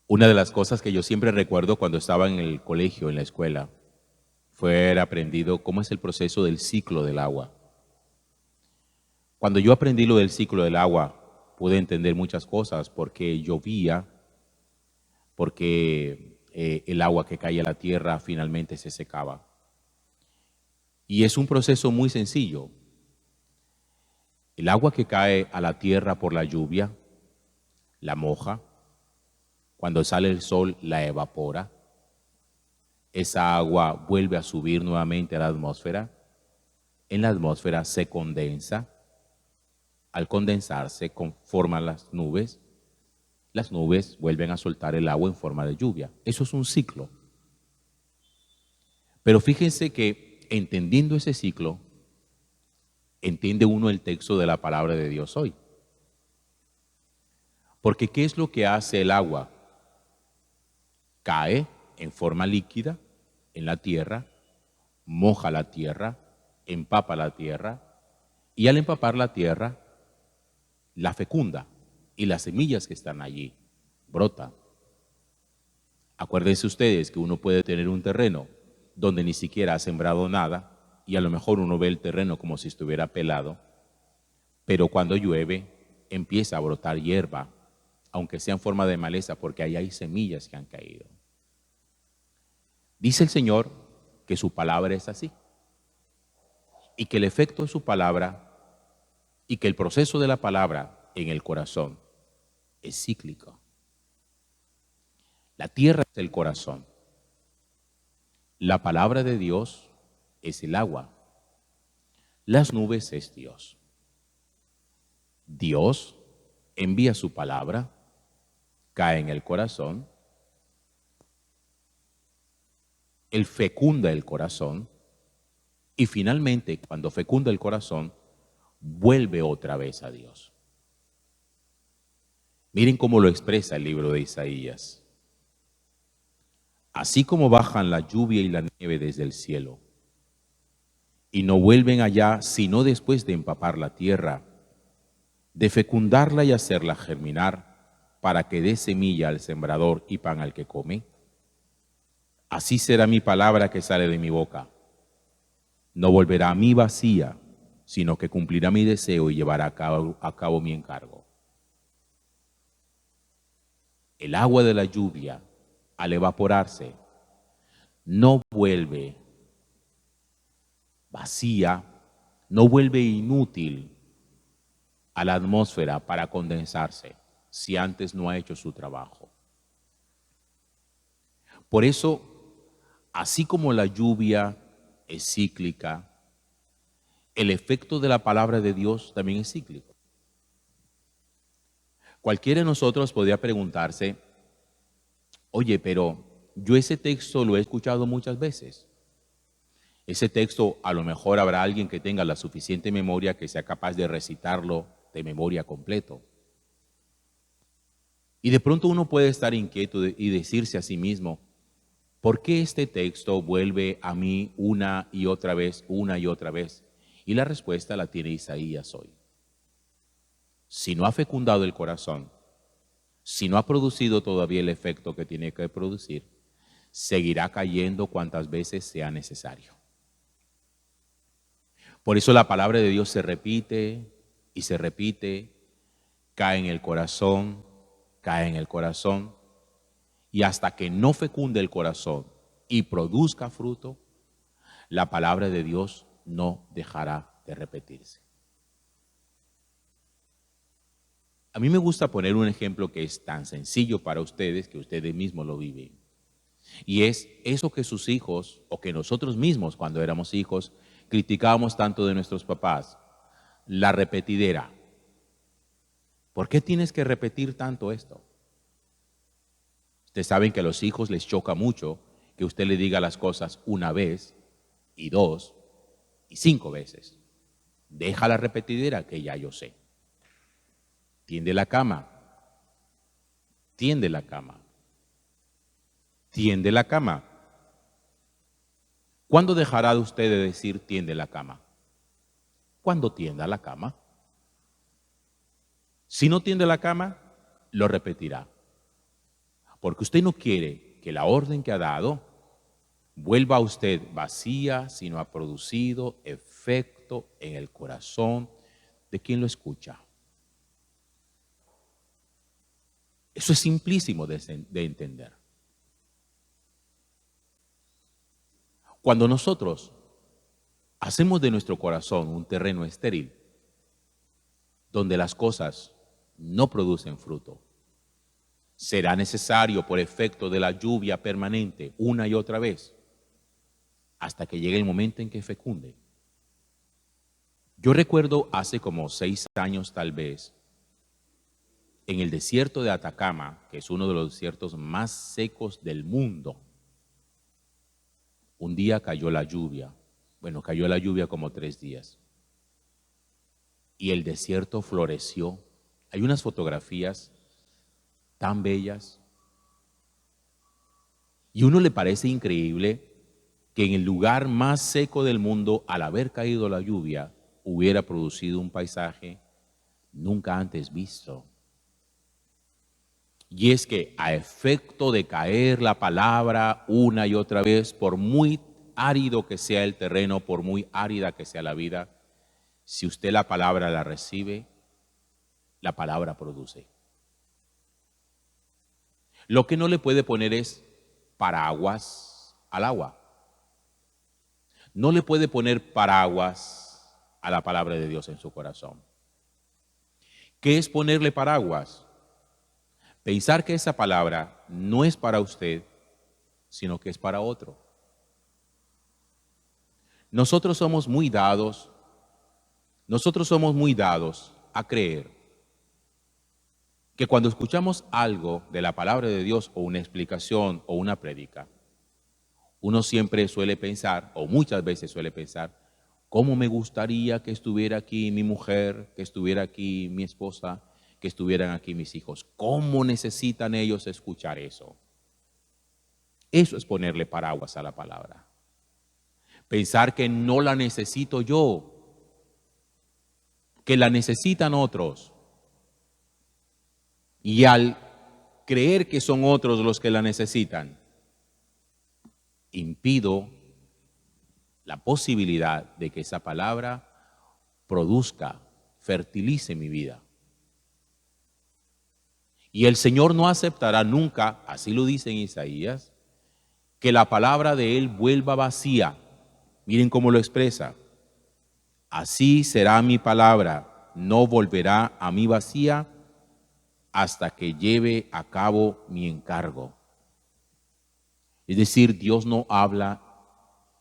Una de las cosas que yo siempre recuerdo cuando estaba en el colegio, en la escuela, fue haber aprendido cómo es el proceso del ciclo del agua. Cuando yo aprendí lo del ciclo del agua, pude entender muchas cosas, porque llovía, porque el agua que caía a la tierra finalmente se secaba. Y es un proceso muy sencillo. El agua que cae a la tierra por la lluvia, la moja. Cuando sale el sol, la evapora. Esa agua vuelve a subir nuevamente a la atmósfera. En la atmósfera se condensa. Al condensarse, forman las nubes. Las nubes vuelven a soltar el agua en forma de lluvia. Eso es un ciclo. Pero fíjense que entendiendo ese ciclo, entiende uno el texto de la palabra de Dios hoy. Porque ¿qué es lo que hace el agua? Cae en forma líquida en la tierra, moja la tierra, empapa la tierra, y al empapar la tierra, la fecunda, y las semillas que están allí brotan. Acuérdense ustedes que uno puede tener un terreno donde ni siquiera ha sembrado nada, y a lo mejor uno ve el terreno como si estuviera pelado, pero cuando llueve empieza a brotar hierba, aunque sea en forma de maleza, porque ahí hay semillas que han caído. Dice el Señor que su palabra es así, y que el efecto de su palabra y que el proceso de la palabra en el corazón es cíclico. La tierra es el corazón. La palabra de Dios es el agua. Las nubes es Dios. Dios envía su palabra, cae en el corazón, Él fecunda el corazón y finalmente, cuando fecunda el corazón, vuelve otra vez a Dios. Miren cómo lo expresa el libro de Isaías. Así como bajan la lluvia y la nieve desde el cielo, y no vuelven allá sino después de empapar la tierra, de fecundarla y hacerla germinar, para que dé semilla al sembrador y pan al que come, así será mi palabra que sale de mi boca. No volverá a mí vacía, sino que cumplirá mi deseo y llevará a cabo mi encargo. El agua de la lluvia, al evaporarse, no vuelve vacía, no vuelve inútil a la atmósfera para condensarse, si antes no ha hecho su trabajo. Por eso, así como la lluvia es cíclica, el efecto de la palabra de Dios también es cíclico. Cualquiera de nosotros podría preguntarse, oye, pero yo ese texto lo he escuchado muchas veces. Ese texto, a lo mejor habrá alguien que tenga la suficiente memoria que sea capaz de recitarlo de memoria completo. Y de pronto uno puede estar inquieto y decirse a sí mismo, ¿por qué este texto vuelve a mí una y otra vez, una y otra vez? Y la respuesta la tiene Isaías hoy. Si no ha fecundado el corazón, si no ha producido todavía el efecto que tiene que producir, seguirá cayendo cuantas veces sea necesario. Por eso la palabra de Dios se repite y se repite, cae en el corazón, y hasta que no fecunde el corazón y produzca fruto, la palabra de Dios no dejará de repetirse. A mí me gusta poner un ejemplo que es tan sencillo para ustedes que ustedes mismos lo viven. Y es eso que sus hijos, o que nosotros mismos cuando éramos hijos, criticábamos tanto de nuestros papás, la repetidera. ¿Por qué tienes que repetir tanto esto? Ustedes saben que a los hijos les choca mucho que usted le diga las cosas una vez, y 2, y 5 veces. Deja la repetidera que ya yo sé. Tiende la cama. Tiende la cama. Tiende la cama. ¿Cuándo dejará de usted de decir tiende la cama? Cuando tienda la cama. Si no tiende la cama, lo repetirá. Porque usted no quiere que la orden que ha dado vuelva a usted vacía, sino ha producido efecto en el corazón de quien lo escucha. Eso es simplísimo de entender. Cuando nosotros hacemos de nuestro corazón un terreno estéril, donde las cosas no producen fruto, será necesario, por efecto de la lluvia permanente, una y otra vez, hasta que llegue el momento en que fecunde. Yo recuerdo hace como 6 años tal vez, en el desierto de Atacama, que es uno de los desiertos más secos del mundo, un día cayó la lluvia. Bueno, cayó la lluvia como 3 días. Y el desierto floreció. Hay unas fotografías tan bellas. Y a uno le parece increíble que en el lugar más seco del mundo, al haber caído la lluvia, hubiera producido un paisaje nunca antes visto. Y es que a efecto de caer la palabra una y otra vez, por muy árido que sea el terreno, por muy árida que sea la vida, si usted la palabra la recibe, la palabra produce. Lo que no le puede poner es paraguas al agua. No le puede poner paraguas a la palabra de Dios en su corazón. ¿Qué es ponerle paraguas? Pensar que esa palabra no es para usted, sino que es para otro. Nosotros somos muy dados a creer que cuando escuchamos algo de la palabra de Dios o una explicación o una prédica, uno siempre suele pensar, o muchas veces suele pensar, ¿cómo me gustaría que estuviera aquí mi mujer, que estuviera aquí mi esposa, que estuvieran aquí mis hijos? ¿Cómo necesitan ellos escuchar eso? Eso es ponerle paraguas a la palabra. Pensar que no la necesito yo, que la necesitan otros. Y al creer que son otros los que la necesitan, impido la posibilidad de que esa palabra produzca, fertilice mi vida. Y el Señor no aceptará nunca, así lo dice en Isaías, que la palabra de Él vuelva vacía. Miren cómo lo expresa. Así será mi palabra, no volverá a mí vacía hasta que lleve a cabo mi encargo. Es decir, Dios no habla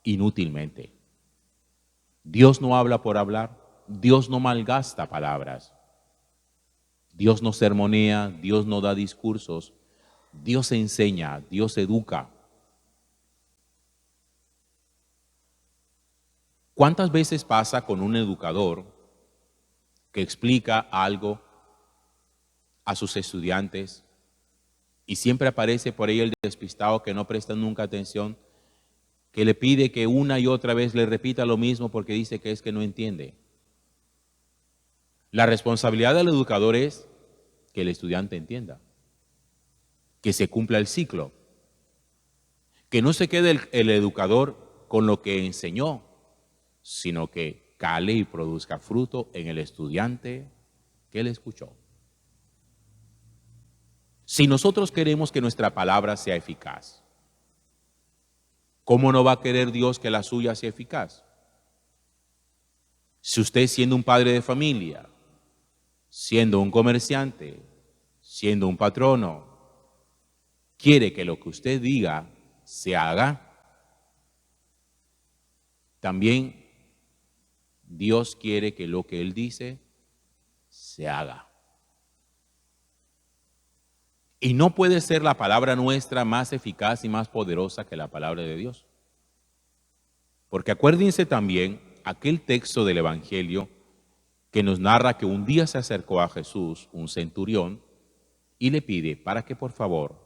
inútilmente. Dios no habla por hablar. Dios no malgasta palabras. Dios no sermonea, Dios no da discursos. Dios enseña, Dios educa. ¿Cuántas veces pasa con un educador que explica algo a sus estudiantes y siempre aparece por ahí el despistado que no presta nunca atención, que le pide que una y otra vez le repita lo mismo porque dice que es que no entiende? La responsabilidad del educador es que el estudiante entienda, que se cumpla el ciclo, que no se quede el educador con lo que enseñó, sino que cale y produzca fruto en el estudiante que le escuchó. Si nosotros queremos que nuestra palabra sea eficaz, ¿cómo no va a querer Dios que la suya sea eficaz? Si usted, siendo un padre de familia, siendo un comerciante, siendo un patrono, quiere que lo que usted diga se haga, también Dios quiere que lo que Él dice se haga. Y no puede ser la palabra nuestra más eficaz y más poderosa que la palabra de Dios. Porque acuérdense también aquel texto del Evangelio que nos narra que un día se acercó a Jesús un centurión y le pide para que por favor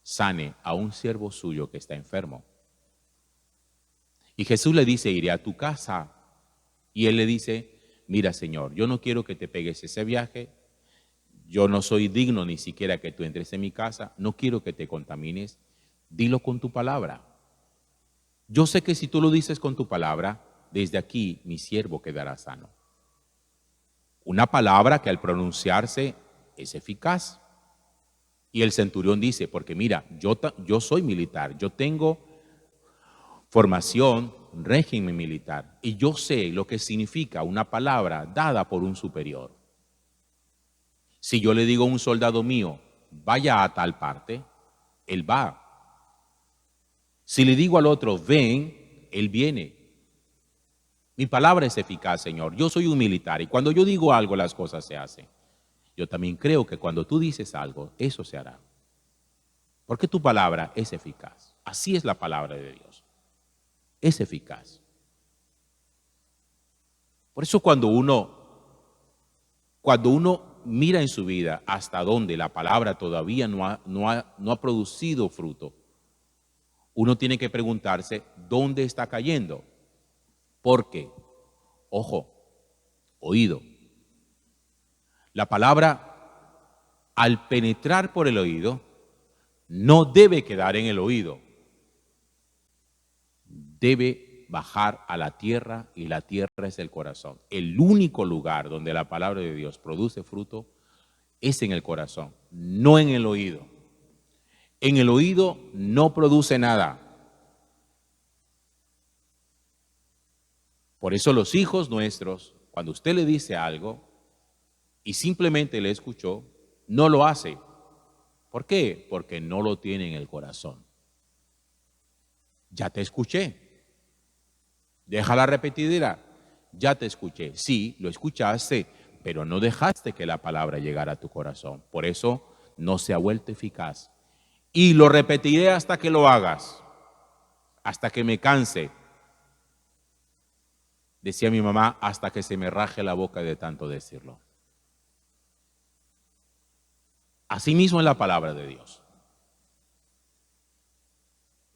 sane a un siervo suyo que está enfermo. Y Jesús le dice, iré a tu casa. Y él le dice, mira, Señor, yo no quiero que te pegues ese viaje. yo no soy digno ni siquiera que tú entres en mi casa, no quiero que te contamines, dilo con tu palabra. Yo sé que si tú lo dices con tu palabra, desde aquí mi siervo quedará sano. Una palabra que al pronunciarse es eficaz. Y el centurión dice, porque mira, yo soy militar, yo tengo formación, régimen militar, y yo sé lo que significa una palabra dada por un superior. Si yo le digo a un soldado mío, vaya a tal parte, él va. Si le digo al otro, ven, él viene. Mi palabra es eficaz, Señor. Yo soy un militar y cuando yo digo algo, las cosas se hacen. Yo también creo que cuando tú dices algo, eso se hará. Porque tu palabra es eficaz. Así es la palabra de Dios. Es eficaz. Por eso cuando uno mira en su vida hasta donde la palabra todavía no ha producido fruto, uno tiene que preguntarse dónde está cayendo. Porque, ojo, oído. La palabra, al penetrar por el oído, no debe quedar en el oído. Debe bajar a la tierra y la tierra es el corazón. El único lugar donde la palabra de Dios produce fruto es en el corazón, no en el oído. En el oído no produce nada. Por eso los hijos nuestros, cuando usted le dice algo y simplemente le escuchó, no lo hace. ¿Por qué? Porque no lo tiene en el corazón. Ya te escuché. Deja la repetidera. Ya te escuché. Sí, lo escuchaste, pero no dejaste que la palabra llegara a tu corazón. Por eso no se ha vuelto eficaz. Y lo repetiré hasta que lo hagas, hasta que me canse. Decía mi mamá, hasta que se me raje la boca de tanto decirlo. Así mismo es la palabra de Dios.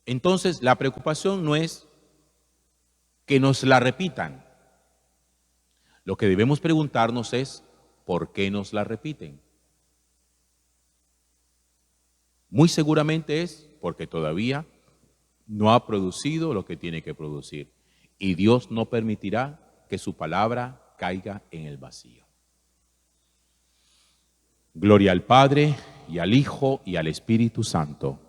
Entonces, la preocupación no es que nos la repitan. Lo que debemos preguntarnos es, ¿por qué nos la repiten? Muy seguramente es porque todavía no ha producido lo que tiene que producir. Y Dios no permitirá que su palabra caiga en el vacío. Gloria al Padre, y al Hijo, y al Espíritu Santo,